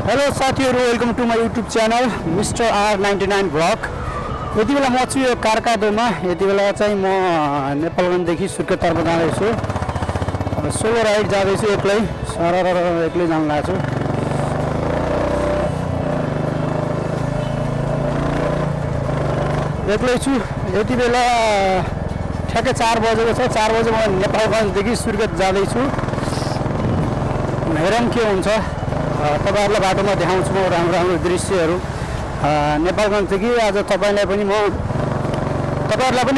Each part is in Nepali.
हेलो साथीहरु, welcome to my YouTube channel mister R99 blog. यति बेला म छु यो कारकादोमा। यति बेला चाहिँ म नेपालगञ्जदेखि सुर्खेततर्फ जाँदैछु। सोलो राइड जाँदैछु, एक्लै एक्लै जान लाग्छु। एक्लै छु। यति बेला ठ्याक्कै 4 बजेको छ। 4 बजे म नेपालगञ्जदेखि सुर्खेत जाँदैछु। हेरौँ के हुन्छ। तपाईहरुलाई बाटोमा देखाउँछु म राम्रो राम्रो दृश्यहरू नेपालगञ्जदेखि। आज तपाईहरुलाई पनि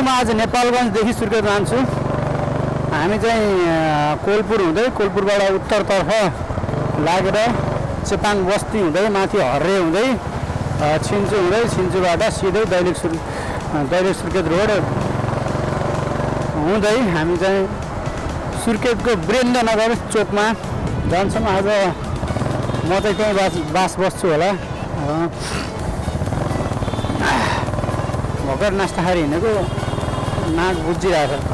म आज नेपालगञ्जदेखि सुर्खेत जान्छु। हामी चाहिँ कोलपुर हुँदै, कोलपुरबाट उत्तरतर्फ लागेर चेपाङ बस्ती हुँदै माथि हर्रे हुँदै छिन्चु हुँदै, छिन्चुबाट सिधै दैलेख सुर्खेत रोड हुँदै हामी चाहिँ सुर्खेतको वीरेन्द्रनगर चोकमा जान्छौँ। आज म चाहिँ त्यहीँ बास बस्छु होला। भर्खर नास्ता खाएर हिँडेको नाक बुझिरहेको छ।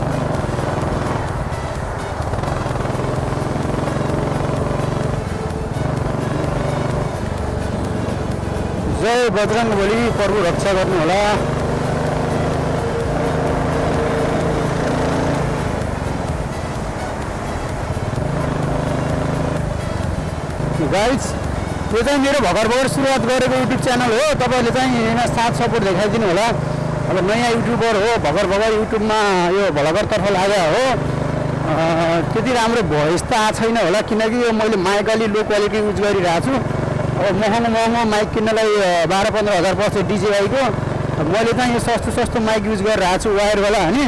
जय बजरङ्गबली, प्रभु रक्षा गर्नु होला। गाइज, यो चाहिँ मेरो भर्खर सुरुवात गरेको युट्युब च्यानल हो। तपाईँहरूले चाहिँ यहाँ साथ सपोर्ट देखाइदिनु होला। अब नयाँ युट्युबर हो, भर्खर युट्युबमा यो भ्लगरतर्फ लाग्यो हो। त्यति राम्रो भोइस त आएको छैन होला, किनकि यो मैले माइक अलि लो क्वालिटी युज गरिरहेको छु। अब महँगो माइक किन्नलाई 12-15 हजार पर्छ DJI-को। मैले चाहिँ यो सस्तो माइक युज गरिरहेको छु, वायरवाला होइन।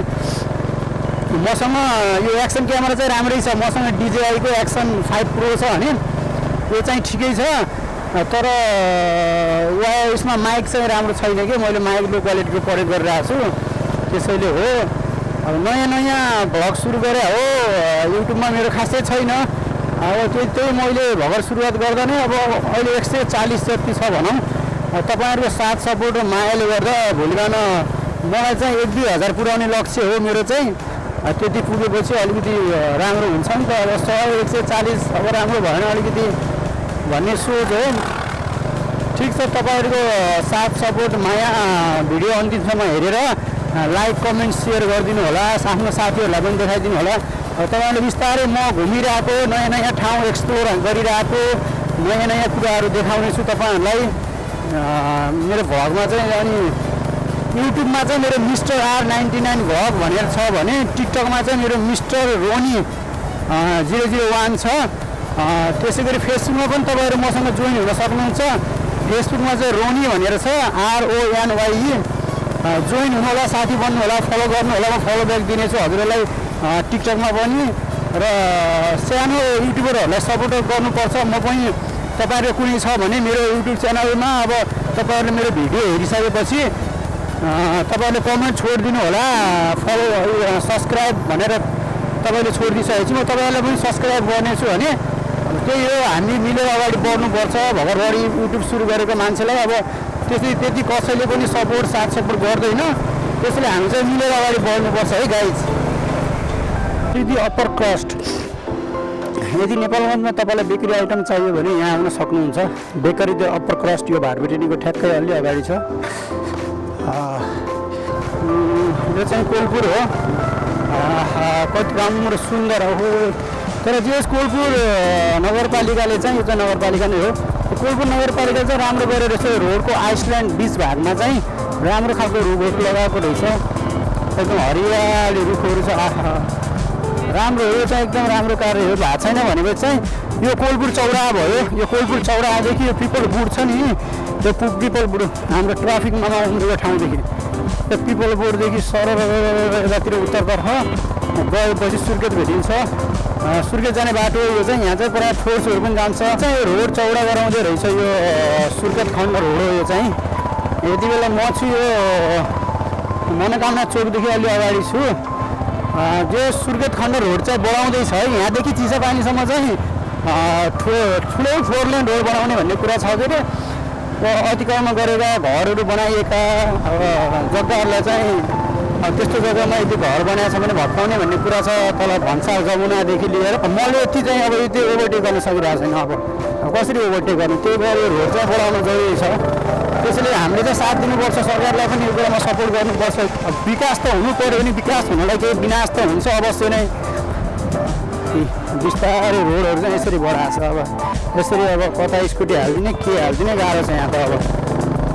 मसँग यो एक्सन क्यामेरा चाहिँ राम्रै छ। मसँग DJI-को एक्सन 5 Pro छ होइन। यो चाहिँ ठिकै छ, तर यसमा माइक चाहिँ राम्रो छैन कि। मैले माइक लो क्वालिटीको प्रयोग गरिरहेको छु, त्यसैले हो। अब नयाँ भ्लग सुरु गरे हो युट्युबमा, मेरो खासै छैन। अब त्यही मैले भर्खर सुरुवात गर्दा नै अब अहिले 140 जति छ भनौँ। तपाईँहरूको साथ सपोर्ट र मायाले गर्दा भोलि बिहान मलाई चाहिँ 1-2 हजार पुर्याउने लक्ष्य हो मेरो चाहिँ। त्यति पुगेपछि अलिकति राम्रो हुन्छ नि त। अब 100-140 अब राम्रो भएन अलिकति भन्ने सोच हो। ठिक छ, तपाईँहरूको साथ सपोर्ट माया भिडियो अन्तिमसम्म हेरेर लाइक कमेन्ट सेयर गरिदिनु होला। आफ्नो साथीहरूलाई पनि देखाइदिनु होला। तपाईँहरूले बिस्तारै म घुमिरहेको नयाँ ठाउँ एक्सप्लोर गरिरहेको नयाँ कुराहरू देखाउने छु तपाईँहरूलाई मेरो भ्लगमा चाहिँ। अनि युट्युबमा चाहिँ मेरो मिस्टर R99 भ्लग भनेर छ भने टिकटकमा चाहिँ मेरो मिस्टर रोनी 001 छ। त्यसै गरी फेसबुकमा पनि तपाईँहरू मसँग जोइन हुन सक्नुहुन्छ। फेसबुकमा चाहिँ रोनी भनेर छ, RONYE। जोइन हुनु होला, साथी बन्नु होला, फलो गर्नु होला। म फलो ब्याक दिनेछु हजुरहरूलाई टिकटकमा पनि। र सानो युट्युबरहरूलाई सपोर्ट गर्नुपर्छ। म पनि तपाईँहरू कुनै छ भने मेरो युट्युब च्यानलमा अब तपाईँहरूले मेरो भिडियो हेरिसकेपछि तपाईँहरूले कमेन्ट छोडिदिनु होला। फलो सब्सक्राइब भनेर तपाईँले छोडिदिइसकेपछि म तपाईँहरूलाई पनि सब्सक्राइब गर्नेछु भने त्यही हो। हामी मिलेर अगाडि बढ्नुपर्छ। भर्खर युट्युब सुरु गरेको मान्छेलाई अब त्यति कसैले पनि साथ सपोर्ट गर्दैन। त्यसैले हामी चाहिँ मिलेर अगाडि बढ्नुपर्छ है गाइज। यदि अप्पर क्रस्ट, यदि नेपालगञ्जमा तपाईँलाई बेकरी आइटम चाहियो भने यहाँ आउन सक्नुहुन्छ। बेकरी द अप्पर क्रस्ट यो भारबेटेनीको ठ्याक्कै अलि अगाडि छ। यो चाहिँ कोलपुर हो। कति राम्रो सुन्दर हो। तर जे कोलपुर नगरपालिकाले चाहिँ, यो चाहिँ नगरपालिका नै हो। कोलपुर नगरपालिका चाहिँ राम्रो गरेर रहेछ। रोडको आइसल्यान्ड बिच भागमा चाहिँ राम्रो खालको रुखहरू लगाएको रहेछ। एकदम हरियाली रुखहरू छ। राम्रो हो, यो चाहिँ एकदम राम्रो कार्य हो। भएको छैन भनेपछि चाहिँ यो कोलपुर चौराहा भयो। यो कोलपुर चौराहादेखि यो पिपल बुड छ नि, यो पिपल बुड हाम्रो ट्राफिकमा नआउने ठाउँदेखि त्यो पिपल बोर्डदेखि सरर यतातिर उत्तरतर्फ गएपछि सुर्खेत भेटिन्छ। सुर्खेत जाने बाटो यो चाहिँ। यहाँ चाहिँ प्रायः फोर्सहरू पनि जान्छ। चाहिँ यो रोड चौडा गराउँदै रहेछ। यो सुर्खेत खण्ड रोड हो यो चाहिँ। यति बेला म छु यो मनोकामना चोकदेखि अलि अगाडि छु। जो सुर्खेत खण्ड रोड चाहिँ बढाउँदैछ है। यहाँदेखि चिसापानीसम्म चाहिँ ठुलै 4 लेन रोड बनाउने भन्ने कुरा छ के अरे। अतिक्रमण गरेका घरहरू बनाइएका जग्गाहरूलाई चाहिँ त्यस्तो जग्गामा यदि घर बनाएको छ भने भत्काउने भन्ने कुरा छ। तल भन्सार जमुनादेखि लिएर मैले यति चाहिँ अब त्यो ओभरटेक गर्न सकिरहेको छैन। अब कसरी ओभरटेक गर्ने, त्यही भएर यो रोड चाहिँ बढाउनु जरुरी छ। त्यसैले हामीले चाहिँ साथ दिनुपर्छ, सरकारलाई पनि यो कुरामा सपोर्ट गर्नुपर्छ। विकास त हुनु पऱ्यो भने विकास हुनलाई केही विनाश त हुन्छ अवश्य नै। बिस्तारै रोडहरू चाहिँ यसरी बढाएको छ। अब यसरी अब कता स्कुटी हालिदिने के हालिदिने गाह्रो छ यहाँ त। अब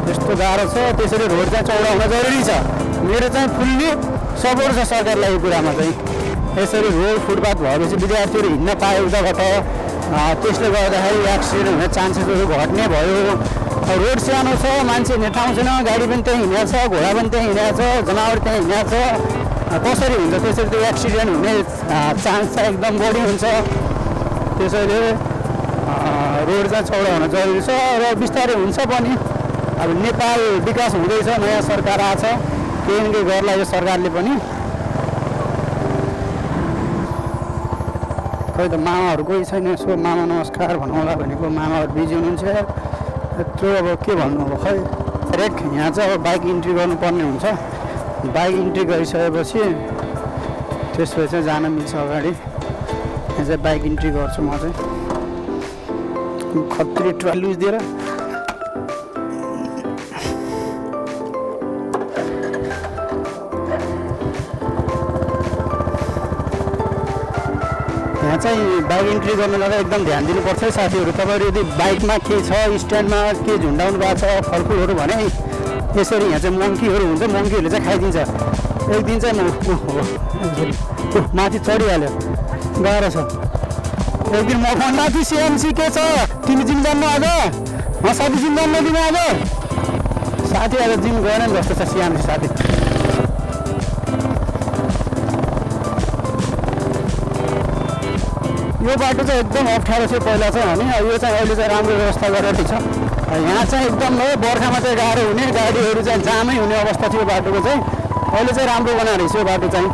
यस्तो गाह्रो छ, त्यसरी रोड चाहिँ चौडा हुन जरुरी छ। मेरो चाहिँ फुल्ली सपोर्ट छ सरकारलाई यो कुरामा चाहिँ। यसरी रोड फुटपाथ भएपछि विद्यार्थीहरू हिँड्न पाए उताबाट, त्यसले गर्दाखेरि एक्सिडेन्ट हुने चान्सेसहरू घट्ने भयो। रोड सानो छ, मान्छे हिँड्ने ठाउँ छैन, गाडी पनि त्यहीँ हिँडेको छ, घोडा पनि त्यहीँ हिँडेको छ, जनावर त्यहीँ हिँडेको छ। कसरी हुन्छ त्यसरी त्यो एक्सिडेन्ट हुने चान्स चाहिँ एकदम बढी हुन्छ। त्यसैले रोड चाहिँ चौडा हुन जरुरी छ र बिस्तारै हुन्छ पनि। अब नेपाल विकास हुँदैछ, नयाँ सरकार आएको छ, केही न केही गर्ला यो सरकारले पनि। खै त मामाहरू कोही छैन, यसो मामा नमस्कार भनौँ होला भनेको मामाहरू बिजी हुनुहुन्छ। यत्रो अब के भन्नु, अब खै डाइरेक्ट यहाँ चाहिँ अब बाइक इन्ट्री गर्नुपर्ने हुन्छ। बाइक इन्ट्री गरिसकेपछि त्यसपछि चाहिँ जान मिल्छ अगाडि। यहाँ चाहिँ बाइक इन्ट्री गर्छु म चाहिँ। खत्री ट्राई लुज दिएर यहाँ चाहिँ बाइक इन्ट्री गर्नु जाँदा एकदम ध्यान दिनुपर्छ है साथीहरू। तपाईँहरू यदि बाइकमा के छ, स्ट्यान्डमा के झुन्डाउनु भएको छ फलफुलहरू भने यसरी यहाँ चाहिँ मङ्कीहरू हुन्छ, मङ्कीहरूले चाहिँ खाइदिन्छ। एक दिन चाहिँ माथि चढिहाल्यो, गाह्रो छ। एक दिन म भन्दा थिएँ सिएमसी के छ, तिमी जिम जान्नु आज? साथी जिम जान्नु तिमी आज? साथी आज जिम गरेन जस्तो छ सिएमसी साथी। यो बाटो चाहिँ एकदम अप्ठ्यारो थियो पहिला चाहिँ होइन, यो चाहिँ अहिले चाहिँ राम्रो व्यवस्था गरेर छ। यहाँ चाहिँ एकदम बर्खामा चाहिँ गाह्रो हुने, गाडीहरू चाहिँ जामै हुने अवस्था थियो बाटोको चाहिँ। अहिले चाहिँ राम्रो बनाएर रहेछ यो बाटो चाहिँ।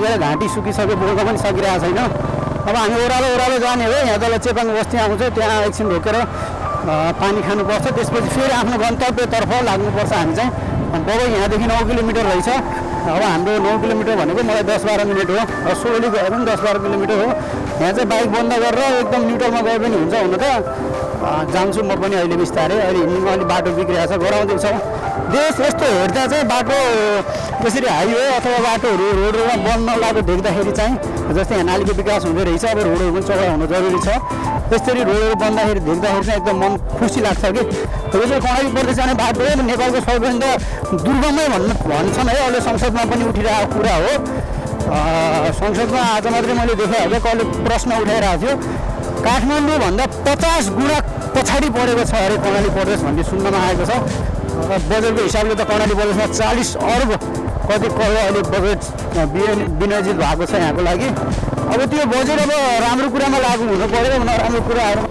यहाँ घाँटी सुकिसक्यो, बोल्न पनि सकिरहेको छैन। अब हामी ओह्रालो जाने हो, यहाँ तल चेपाङ बस्ती आउँछ, त्यहाँ एकछिन रोकेर पानी खानुपर्छ। त्यसपछि फेरि आफ्नो गन्तव्यतर्फ लाग्नुपर्छ हामी चाहिँ। बबै यहाँदेखि 9 किलोमिटर रहेछ। अब हाम्रो 9 किलोमिटर भनेको मलाई 10-12 मिनट हो। सोली गयो भने 10-12 किलोमिटर हो। यहाँ चाहिँ बाइक बन्द गरेर एकदम न्युट्रलमा गए पनि हुन्छ। हुन त जान्छु म पनि अहिले बिस्तारै। अहिले हिँड्नुमा अलिक बाटो बिग्रिएको छ, गराउँदैछ। देश यस्तो हेर्दा चाहिँ बाटो यसरी हाइवे अथवा बाटोहरू रोडहरूमा बन्द नलागेको देख्दाखेरि चाहिँ जस्तै यहाँ नालीको विकास हुँदै रहेछ, अब रोडहरू पनि चौडा हुनु जरुरी छ। यसरी रोडहरू बन्दाखेरि देख्दाखेरि चाहिँ एकदम मन खुसी लाग्छ कि यो चाहिँ कर्णाली प्रदेश जाने बाटो हो, नेपालको सबैभन्दा दुर्गमै भन्छन् है। अहिले संसदमा पनि उठिरहेको कुरा हो। संसदमा आज मात्रै मैले देखेँ अहिले कसले प्रश्न उठाइरहेको थियो, काठमाडौँभन्दा 50 गुणा पछाडि परेको छ अरे कर्णाली प्रदेश भन्ने सुन्नमा आएको छ। बजेटको हिसाबले त कर्णाली प्रदेशमा 40 अर्ब कति करोड अहिले बजेट विनियोजित भएको छ यहाँको लागि। अब त्यो बजेट अब राम्रो कुरामा लागु हुनु पऱ्यो, नराम्रो कुराहरू।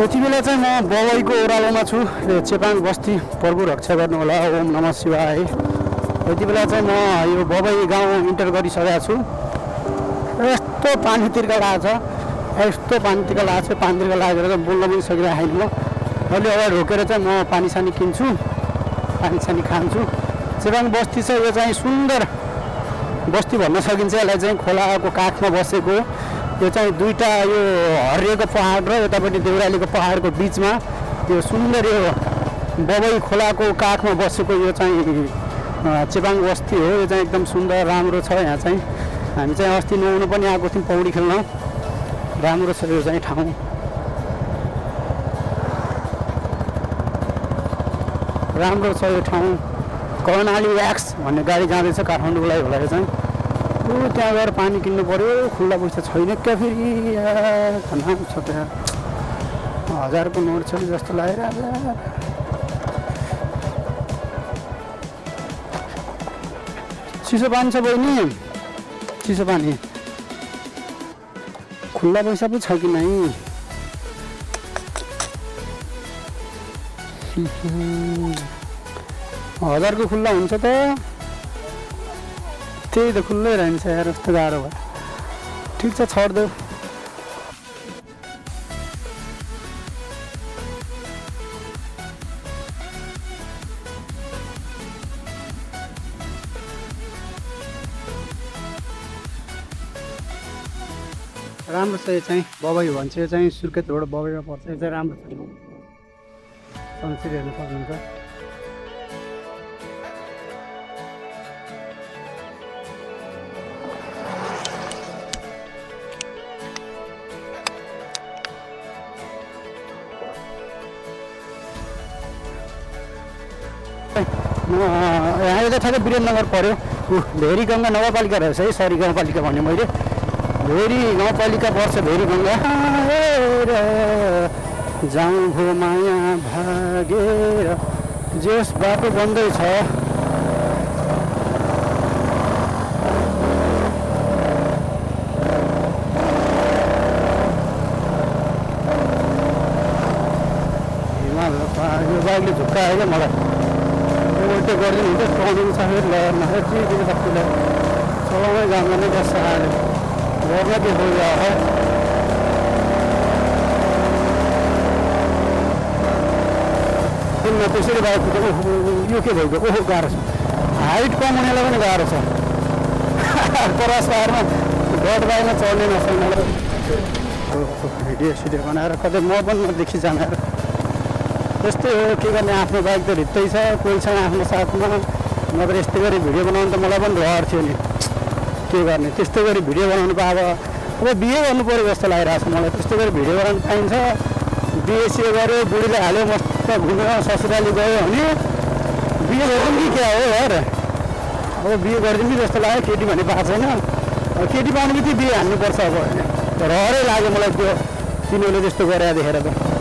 यति बेला चाहिँ म बबैको ओह्रालोमा छु, चेपाङ बस्ती। प्रभु रक्षा गर्नु होला, ओम नमः शिवाय। यति बेला चाहिँ म यो बबै गाउँ इन्टर गरिसकेको छु। यस्तो पानी तिर्का लागेको छ, यस्तो पानी तिर्का लागेको छ। पानी तिर्का लागेर चाहिँ बोल्न पनि सकिरहेको छैन म। अहिले अगाडि रोकेर चाहिँ म पानी किन्छु, पानी खान्छु। चेपाङ बस्ती छ, यो चाहिँ सुन्दर बस्ती भन्न सकिन्छ यसलाई चाहिँ। खोलाको काखमा बसेको यो चाहिँ दुईवटा यो हरिएको पहाड र यतापट्टि देउरालीको पहाडको बिचमा यो सुन्दर यो बबै खोलाको काखमा बसेको यो चाहिँ चेपाङ बस्ती हो। यो चाहिँ एकदम सुन्दर राम्रो छ। यहाँ चाहिँ हामी चाहिँ अस्ति नुहाउनु पनि आएको थियौँ, पौडी खेल्न। राम्रो छ यो चाहिँ ठाउँ। राम्रो छ यो ठाउँ। कर्णाली व्याक्स भन्ने गाडी जाँदैछ काठमाडौँको लागि होला यो चाहिँ। त्यहाँ गएर पानी किन्नु पऱ्यो, खुल्ला पैसा छैन क्या फेरि। नाम छ त्यहाँ 1000 को नोट छ जस्तो लागेर। चिसो पानी छ बहिनी, चिसो पानी। खुल्ला पैसा पो छ कि नै? 1000 को खुल्ला हुन्छ त? त्यही त खुल्लै रहन्छ यार, यस्तो गाह्रो भयो। ठिक छ, छोड्देऊ। राम्रो छ यो चाहिँ बबई भन्छ यो चाहिँ सुर्खेत रोड बबईमा पर्छ यो चाहिँ राम्रो छ सनसेट हेर्न सक्नुहुन्छ यहाँ चाहिँ ठ्याक्कै वीरेन्द्रनगर पऱ्यो भेरीगङ्गा नगरपालिका रहेछ है सरी गाउँपालिका भने मैले भेरी गाउँपालिका पर्छ भेरीगङ्गा जाउँ भो माया भागेर जेस बाटो बन्दैछ हिमाल यो बाइकले झुक्कायो क्या मलाई उल्टो गरिदिनु हुन्छ टर्निङ छ फेरि लहरमा के दिनु सक्छु चलाउनै जाँदा नै बस्छ आएर गर्न के खोज्यो त्यसरी बाइक यो के भएको ओहो गाह्रो छ हाइट कम हुनेलाई पनि गाह्रो छ परास पाहाडमा डट बाइकमा चढ्ने नसक्ने भिडियो सिडियो बनाएर कतै म पनि नदेखि जान त्यस्तै हो के गर्ने आफ्नो बाइक त भित्तै छ कोही छैन आफ्नो साथमा नत्र यस्तै गरी भिडियो बनाउनु त मलाई पनि रहर थियो नि के गर्ने त्यस्तै गरी भिडियो बनाउनु पाएर अब बिहे गर्नु पऱ्यो जस्तो लागिरहेको छ मलाई त्यस्तै गरी भिडियो बनाउनु पाइन्छ बिएसए गऱ्यो बुढीले हाल्यो मस्त घुमेर ससुराली गयो भने बिहे गर्नु कि क्या हो यार अब बिहे गरिदिउँ कि जस्तो लाग्यो केटी भन्ने पाएको छैन केटी पाउने बित्तिकै बिहे हान्नुपर्छ अब रहरै लाग्यो मलाई त्यो तिनीहरूले त्यस्तो गरेर देखेर त